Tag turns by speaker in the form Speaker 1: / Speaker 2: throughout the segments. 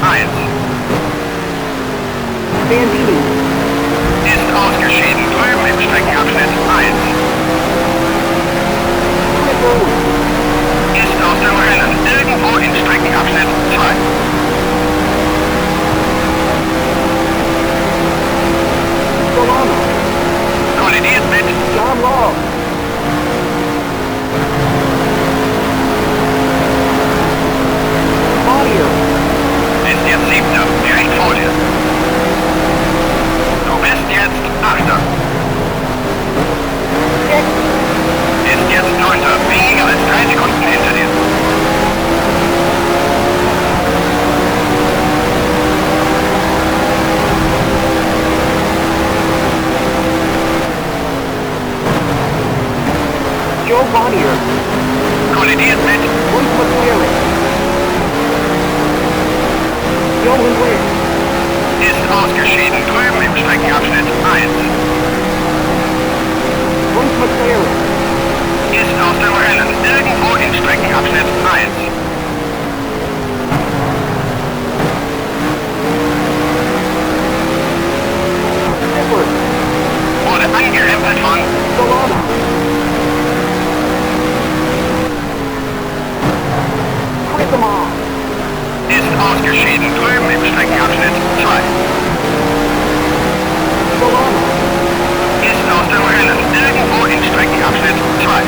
Speaker 1: 1.
Speaker 2: Bandini.
Speaker 1: Ist ausgeschieden. Drüben im Streckenabschnitt 1. Ist aus dem Rennen. Irgendwo im Streckenabschnitt 2.
Speaker 2: Solana.
Speaker 1: Kollidiert mit
Speaker 2: John Law. Bonnier.
Speaker 1: Ist jetzt 7. Direkt vor dir. Du bist jetzt 8.
Speaker 2: Dick.
Speaker 1: Ist jetzt 9. Weniger als 3 Sekunden hinter dir.
Speaker 2: Joe Bonnier.
Speaker 1: Kollidiert mit
Speaker 2: Bruce McLaren. Johan Ware.
Speaker 1: ist ausgeschieden. Drüben im Streckenabschnitt 1.
Speaker 2: Bruce McLaren.
Speaker 1: Ist aus dem Rennen. Irgendwo im Streckenabschnitt 1.
Speaker 2: Edward.
Speaker 1: Wurde angerempelt von
Speaker 2: Solana. Christopher.
Speaker 1: ist ausgeschieden. Drüben im Streckenabschnitt 2.
Speaker 2: Solana.
Speaker 1: Ist aus dem Rennen. Irgendwo im Streckenabschnitt 2.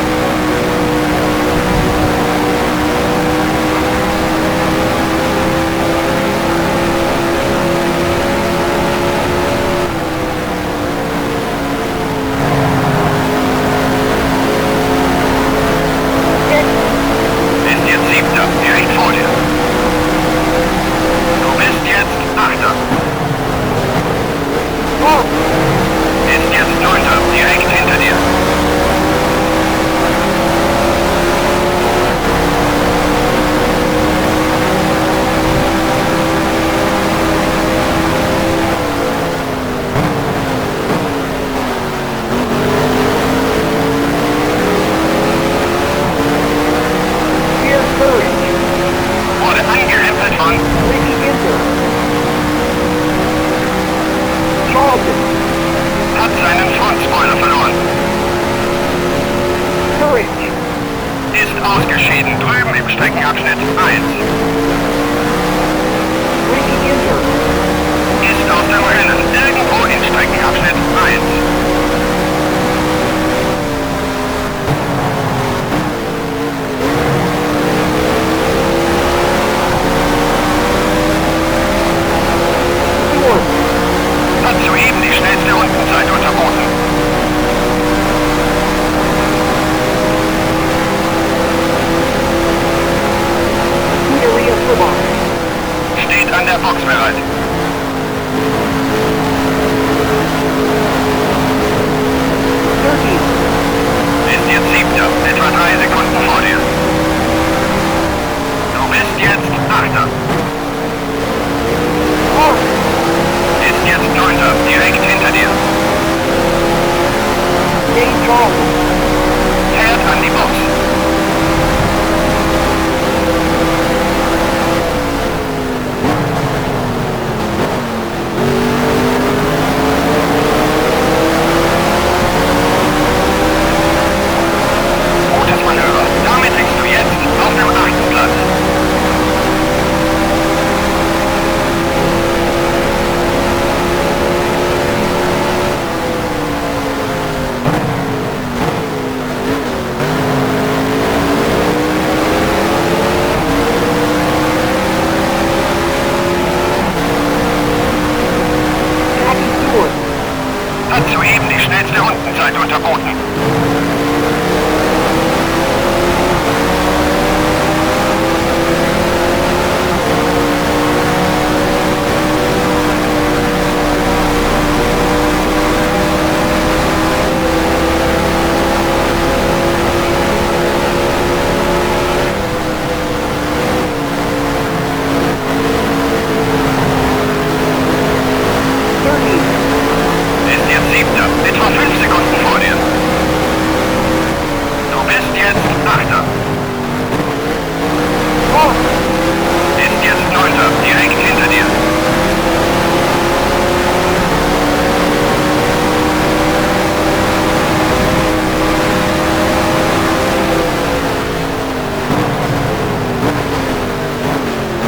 Speaker 2: Dick.
Speaker 1: Ist jetzt 7. Direkt vor dir. Du bist jetzt 8.
Speaker 2: Mark.
Speaker 1: Ist jetzt 9. Direkt hinter dir.
Speaker 2: Pierre Courage.
Speaker 1: Wurde angerempelt von
Speaker 2: Ricky Inter. Charlton.
Speaker 1: hat seinen Frontspoiler verloren.
Speaker 2: Courage.
Speaker 1: Ist ausgeschieden. Drüben im Streckenabschnitt 1.
Speaker 2: Ricky Inter.
Speaker 1: Ist aus dem Rennen. Irgendwo im Streckenabschnitt 1.
Speaker 2: Ford.
Speaker 1: Hat soeben die schnellste Rundenzeit unterboten.
Speaker 2: Scuderia Subaru.
Speaker 1: Steht an der Box bereit. Ist jetzt 7. Etwa 3 Sekunden vor dir. Du bist jetzt 8.
Speaker 2: Mark.
Speaker 1: Ist jetzt 9. Direkt hinter dir.
Speaker 2: Dave Charlton.
Speaker 1: Fährt an die Box. Gutes Manöver. Damit liegst du jetzt auf dem 8. Platz.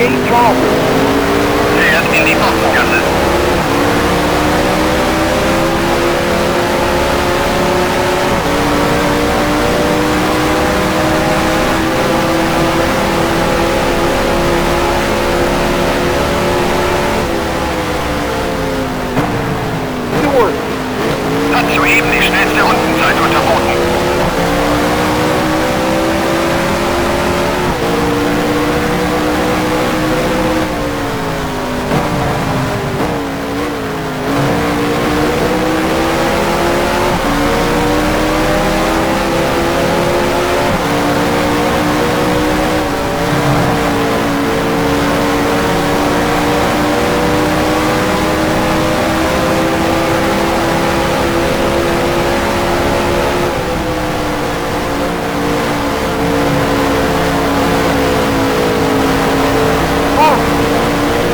Speaker 2: Gate Charleston.
Speaker 1: Fährt in die Boxengasse.
Speaker 2: Stewart.
Speaker 1: Hat soeben die schnellste Rundenzeit unterboten.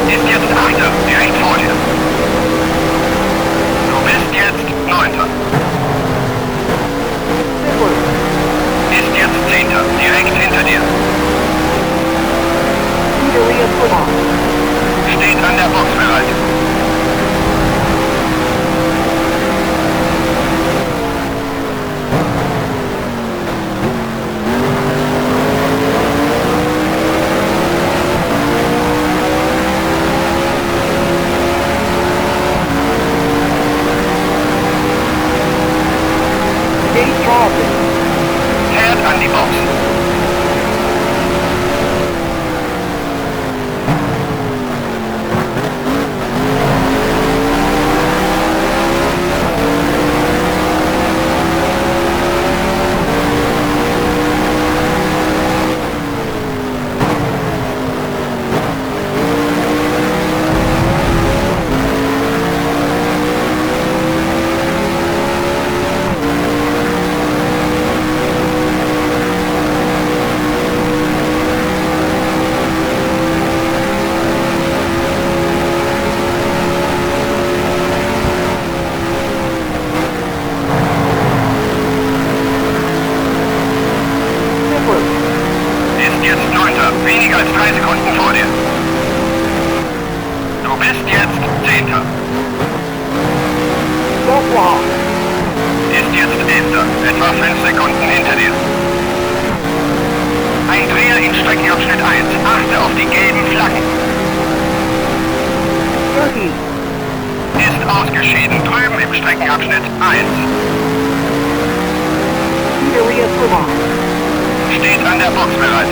Speaker 1: Ist jetzt Achter, direkt vor dir. Du bist jetzt Neunter.
Speaker 2: Sidler.
Speaker 1: Ist jetzt Zehnter, direkt hinter dir.
Speaker 2: Scuderia Plymouth.
Speaker 1: Steht an der Box bereit.
Speaker 2: Gate Charleston.
Speaker 1: Fährt an die Box.
Speaker 2: Sidler.
Speaker 1: Ist jetzt Neunter, weniger als 3 Sekunden vor dir. Du bist jetzt Zehnter.
Speaker 2: Belfast.
Speaker 1: Ist jetzt Elfter, etwa 5 Sekunden hinter dir. Ein Dreher in Streckenabschnitt 1. Achte auf die gelben Flaggen.
Speaker 2: 30.
Speaker 1: Ist ausgeschieden drüben im Streckenabschnitt 1.
Speaker 2: Scuderia Plymouth.
Speaker 1: Steht an der Box bereit.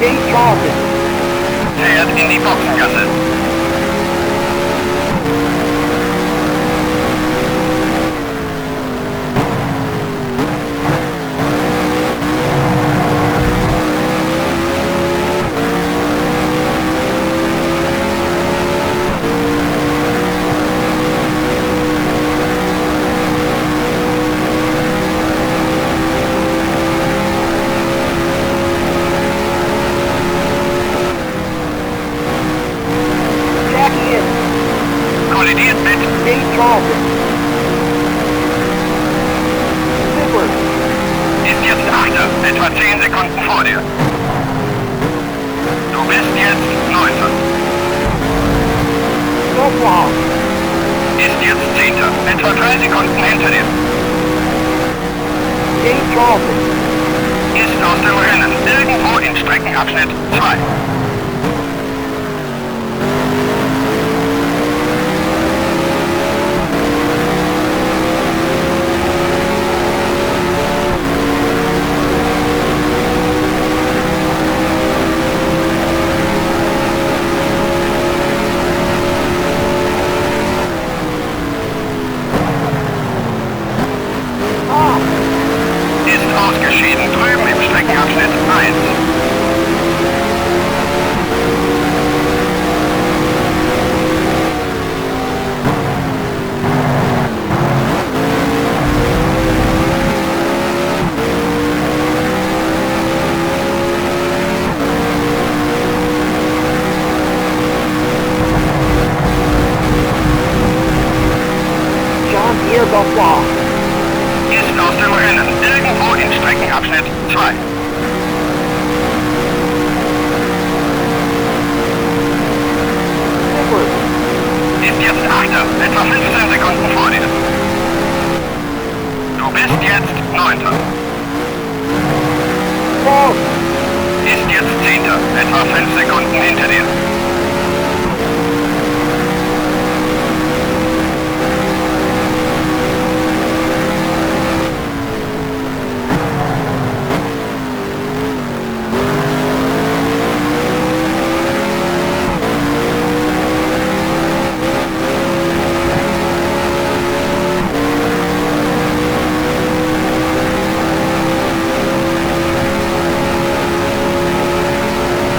Speaker 2: Gate Charleston.
Speaker 1: Fährt in die Boxengasse.
Speaker 2: Jackie in.
Speaker 1: Kollidiert mit.
Speaker 2: Gate Charleston. Sidler.
Speaker 1: Ist jetzt Achter, etwa 10 Sekunden vor dir. Du bist jetzt Neunter.
Speaker 2: Belfast.
Speaker 1: Ist jetzt Zehnter, etwa 3 Sekunden hinter dir.
Speaker 2: Gate Charleston.
Speaker 1: Ist aus dem Rennen, irgendwo in Streckenabschnitt 2. Ist ausgeschieden drüben im Streckenabschnitt 1. 2.
Speaker 2: Silver.
Speaker 1: Ist jetzt 8. Etwa 15 Sekunden vor dir. Du bist jetzt 9.
Speaker 2: False.
Speaker 1: Ist jetzt 10. Etwa 5 Sekunden hinter dir.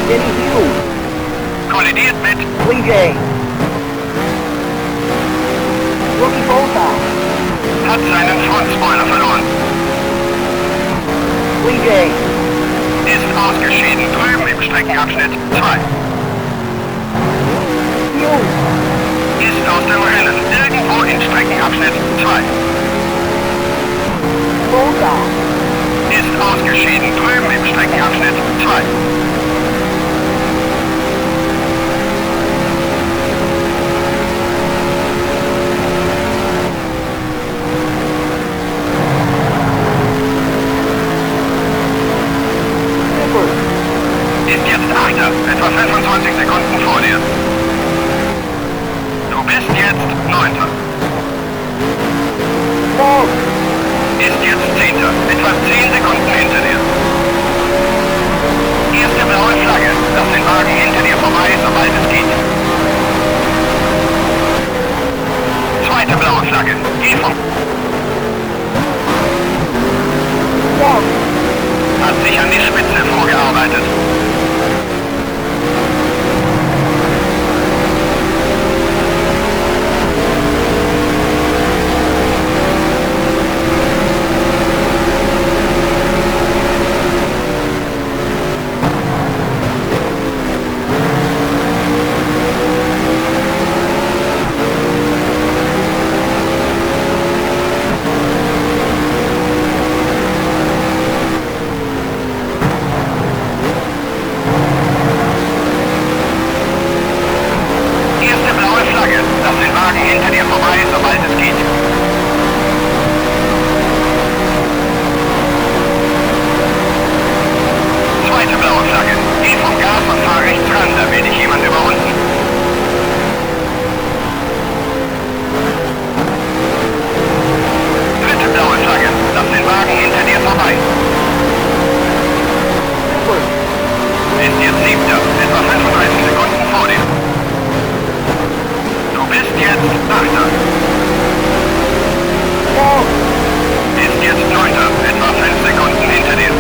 Speaker 2: Jenny Hughes.
Speaker 1: Kollidiert mit
Speaker 2: Lee J. Rookie Bolton.
Speaker 1: hat seinen Frontspoiler verloren.
Speaker 2: Lee J.
Speaker 1: Ist ausgeschieden drüben im Streckenabschnitt 2.
Speaker 2: Hughes.
Speaker 1: Ist aus dem Rennen irgendwo in Streckenabschnitt 2.
Speaker 2: Bolton.
Speaker 1: Ist ausgeschieden drüben im Streckenabschnitt 2.
Speaker 2: Silver.
Speaker 1: Ist jetzt 8. Etwa 25 Sekunden vor dir. Du bist jetzt 9.
Speaker 2: False.
Speaker 1: Ist jetzt 10. Etwa 10 Sekunden hinter dir. Erste blaue Flagge. Lass den Wagen hinter dir vorbei, sobald es geht. Zweite blaue Flagge. Geh vom...
Speaker 2: False.
Speaker 1: Hat sich an die Spitze vorgearbeitet. Erste blaue Flagge. Lass den Wagen hinter dir vorbei, sobald es geht. Zweite blaue Flagge. Geh vom Gas und fahr rechts ran, da will dich jemand überrunden. Dritte blaue Flagge. Lass den Wagen hinter dir vorbei.
Speaker 2: Silver.
Speaker 1: Ist jetzt 7. Etwa 35 Sekunden vor dir. Du bist jetzt 8.
Speaker 2: False.
Speaker 1: Ist jetzt 9. Etwa 5 Sekunden hinter dir.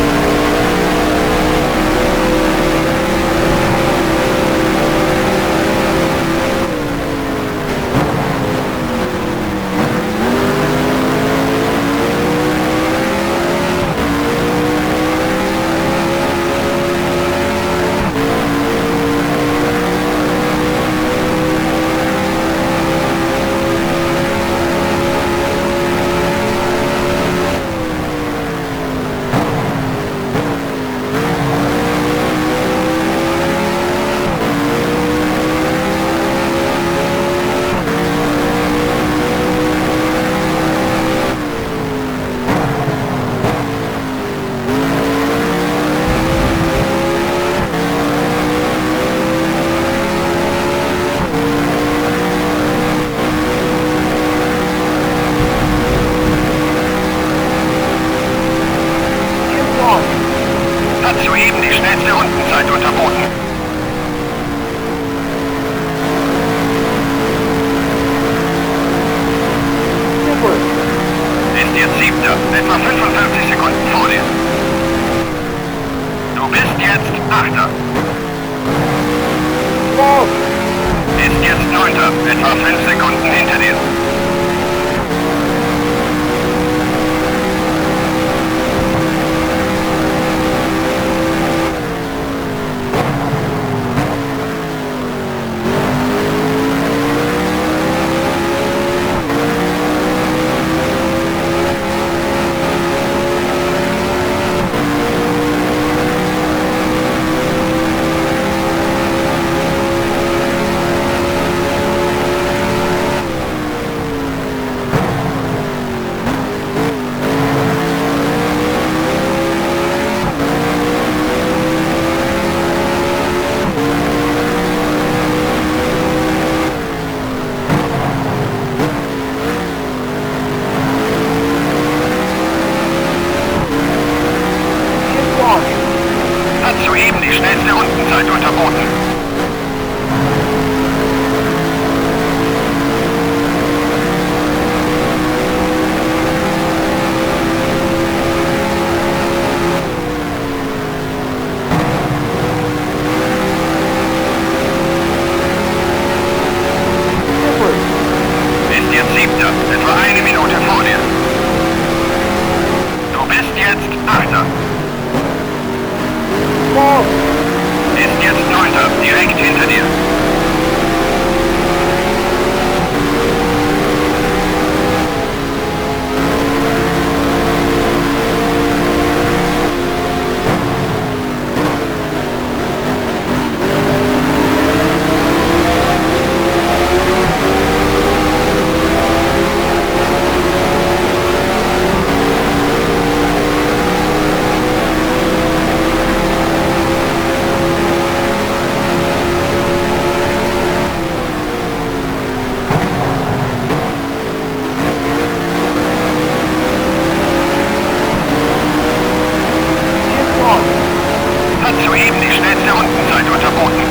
Speaker 2: Jim Long.
Speaker 1: Hat soeben die schnellste Rundenzeit unterboten.
Speaker 2: Silver.
Speaker 1: Ist jetzt 7. Etwa 55 Sekunden vor dir. Du bist jetzt 8.
Speaker 2: False.
Speaker 1: Ist jetzt 9. Etwa 5 Sekunden hinter dir. Rundenzeit unterboten. Ist jetzt Siebter, etwa eine Minute vor dir. Du bist jetzt Achter.
Speaker 2: Wow.
Speaker 1: Ist jetzt Neunter, direkt hinter dir. Hat soeben die schnellste Rundenzeit unterboten.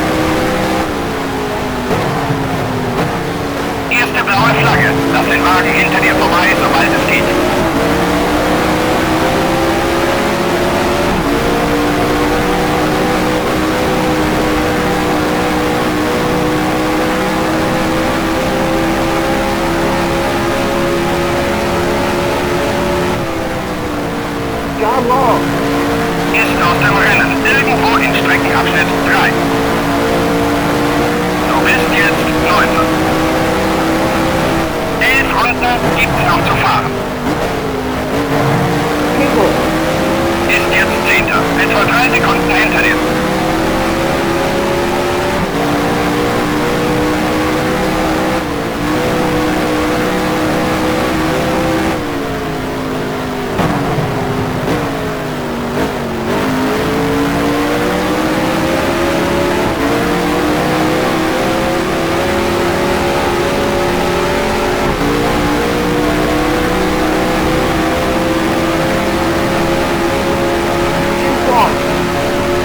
Speaker 1: Erste blaue Flagge. Lass den Wagen hinter dir vorbei, sobald es geht.
Speaker 2: John Long.
Speaker 1: Ist aus dem Rennen. Irgendwo in Streckenabschnitt 3. Du bist jetzt Neunter. 11 Runden gibt's noch zu fahren.
Speaker 2: Kimball.
Speaker 1: Ist jetzt Zehnter. Etwa 3 Sekunden hinter dir.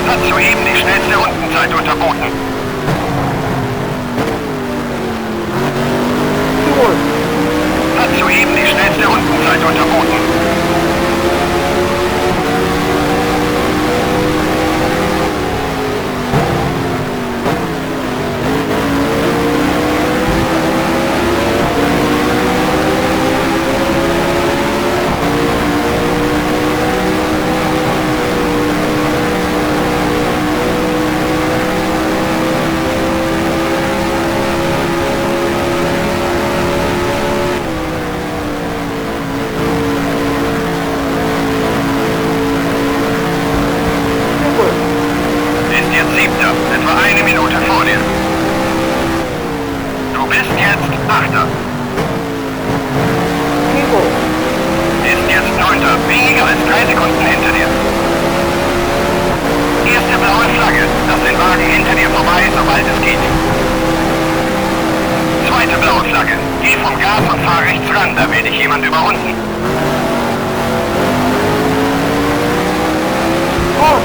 Speaker 1: Hat soeben die schnellste Rundenzeit unterboten.
Speaker 2: Stewart.
Speaker 1: Hat soeben die schnellste Rundenzeit unterboten. Ist jetzt Siebter, etwa eine Minute vor dir. Du bist jetzt Achter.
Speaker 2: Kimball.
Speaker 1: Ist jetzt Neunter, weniger als 3 Sekunden hinter dir. Erste blaue Flagge. Lass den Wagen hinter dir vorbei, sobald es geht. Zweite blaue Flagge. Geh vom Gas und fahr rechts ran, da will dich jemand überrunden.
Speaker 2: Oh.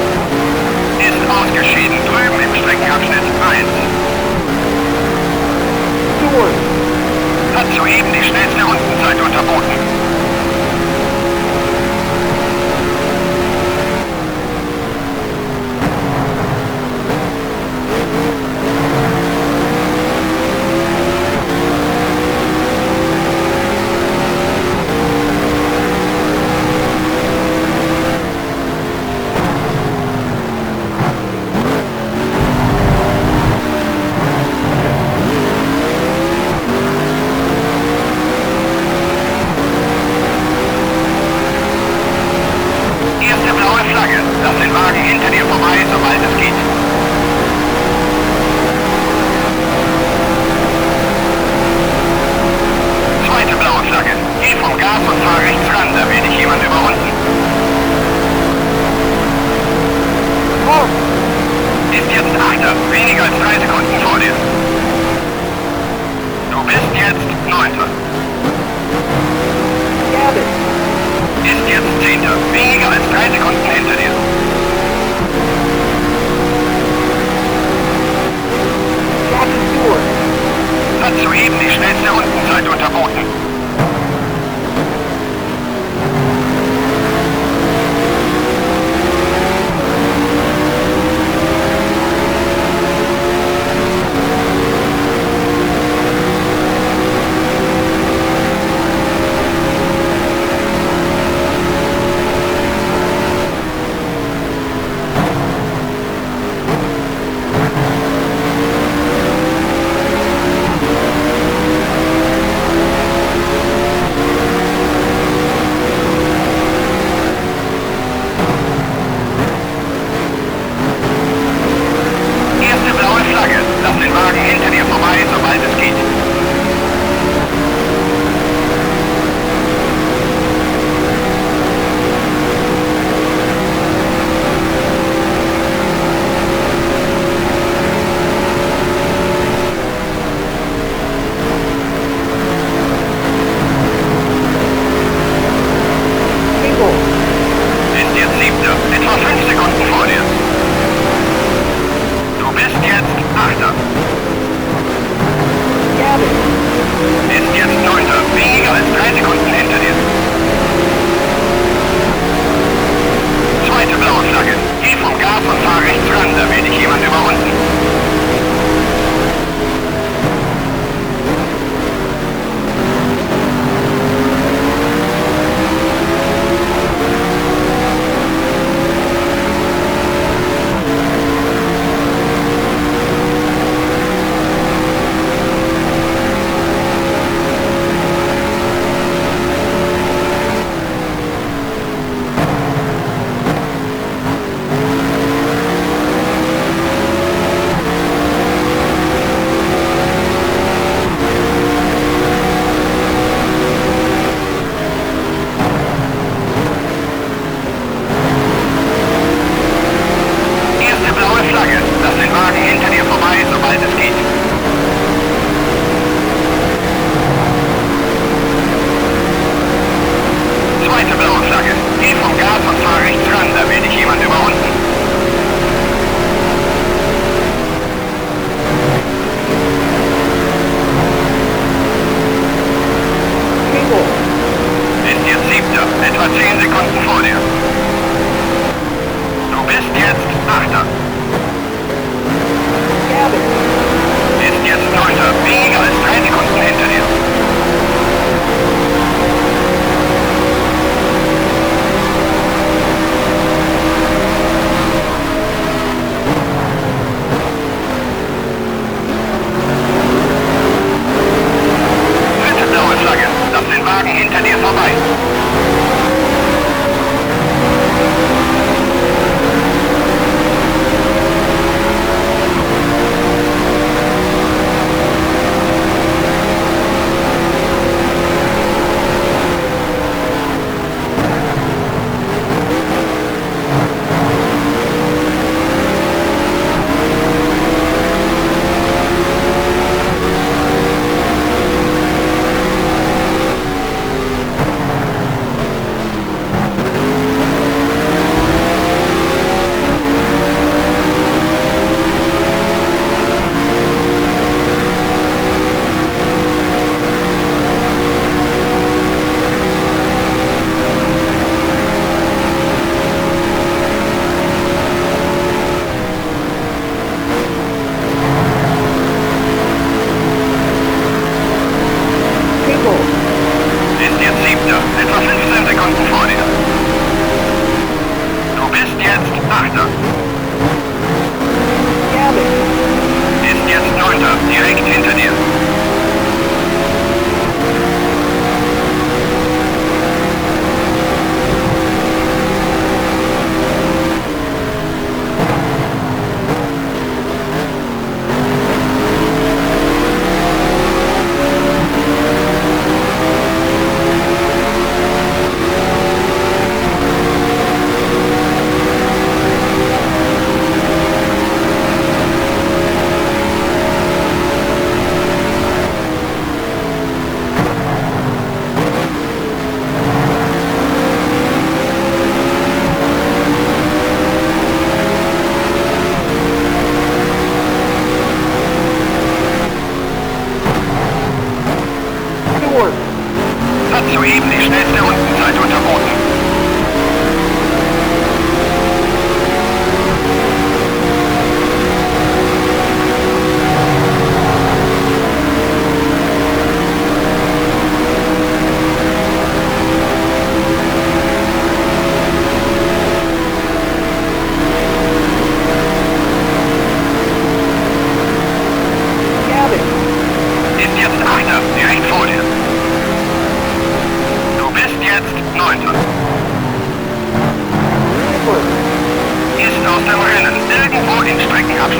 Speaker 1: Ist ausgeschieden, drüben im Streckenabschnitt 1.
Speaker 2: Stewart.
Speaker 1: Hat soeben die schnellste Rundenzeit unterboten. Lass den Wagen hinter dir vorbei, sobald es geht. Zweite blaue Flagge. Geh vom Gas und fahr rechts ran, da will dich jemand überrunden.
Speaker 2: Oh.
Speaker 1: Ist jetzt Achter, weniger als 3 Sekunden vor dir. Du bist jetzt Neunter.
Speaker 2: Gavin.
Speaker 1: Ist jetzt Zehnter, weniger als 3 Sekunden hinter dir. hat soeben die schnellste Rundenzeit unterboten.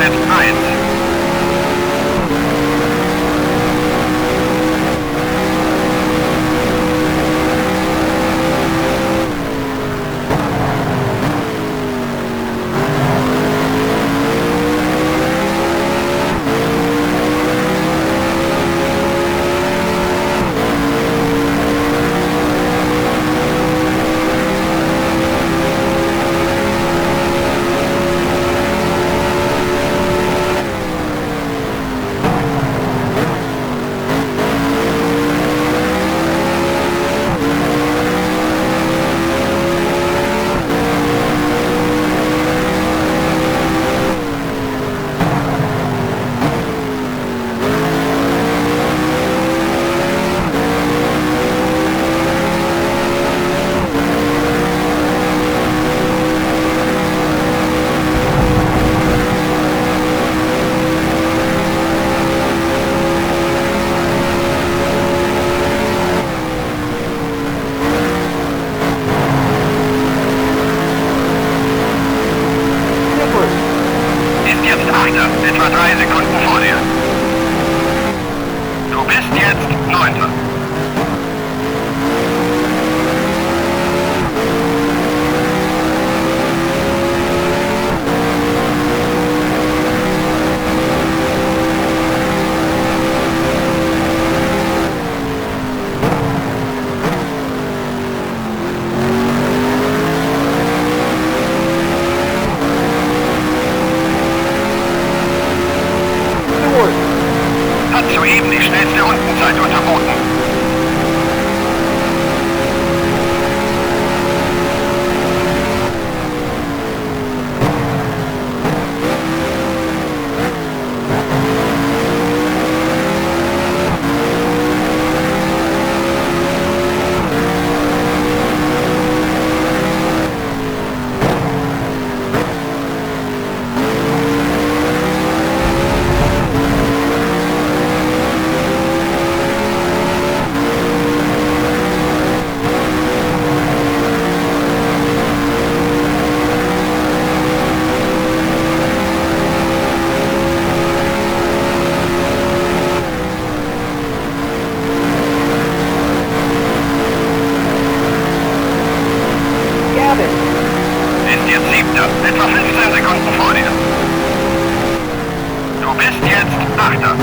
Speaker 1: Abschnitt 1. Ist jetzt Achter, etwa 3 Sekunden vor dir. Du bist jetzt Neunter. Hat soeben die schnellste Rundenzeit unterboten. Ist jetzt Siebter, etwa 15 Sekunden vor dir. Du bist jetzt Achter.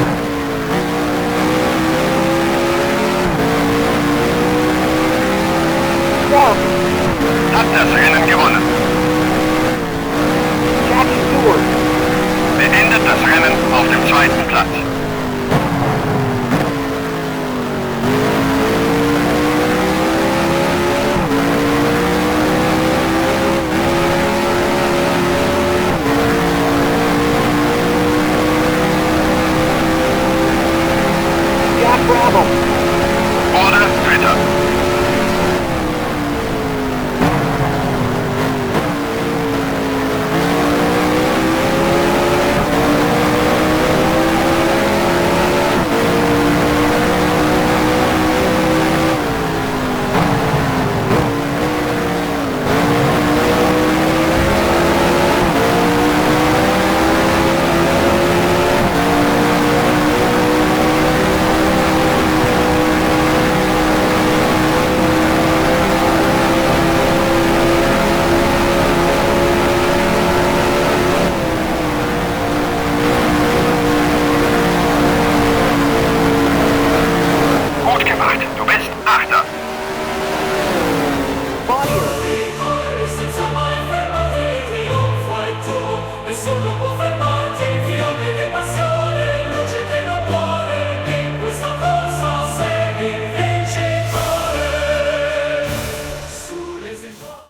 Speaker 2: Wow.
Speaker 1: Hat das Rennen gewonnen.
Speaker 2: Jackie Stewart.
Speaker 1: Beendet das Rennen auf dem zweiten Platz.
Speaker 2: Jack Bravo.
Speaker 1: Oder Dritter. Gut gemacht, du bist Achter.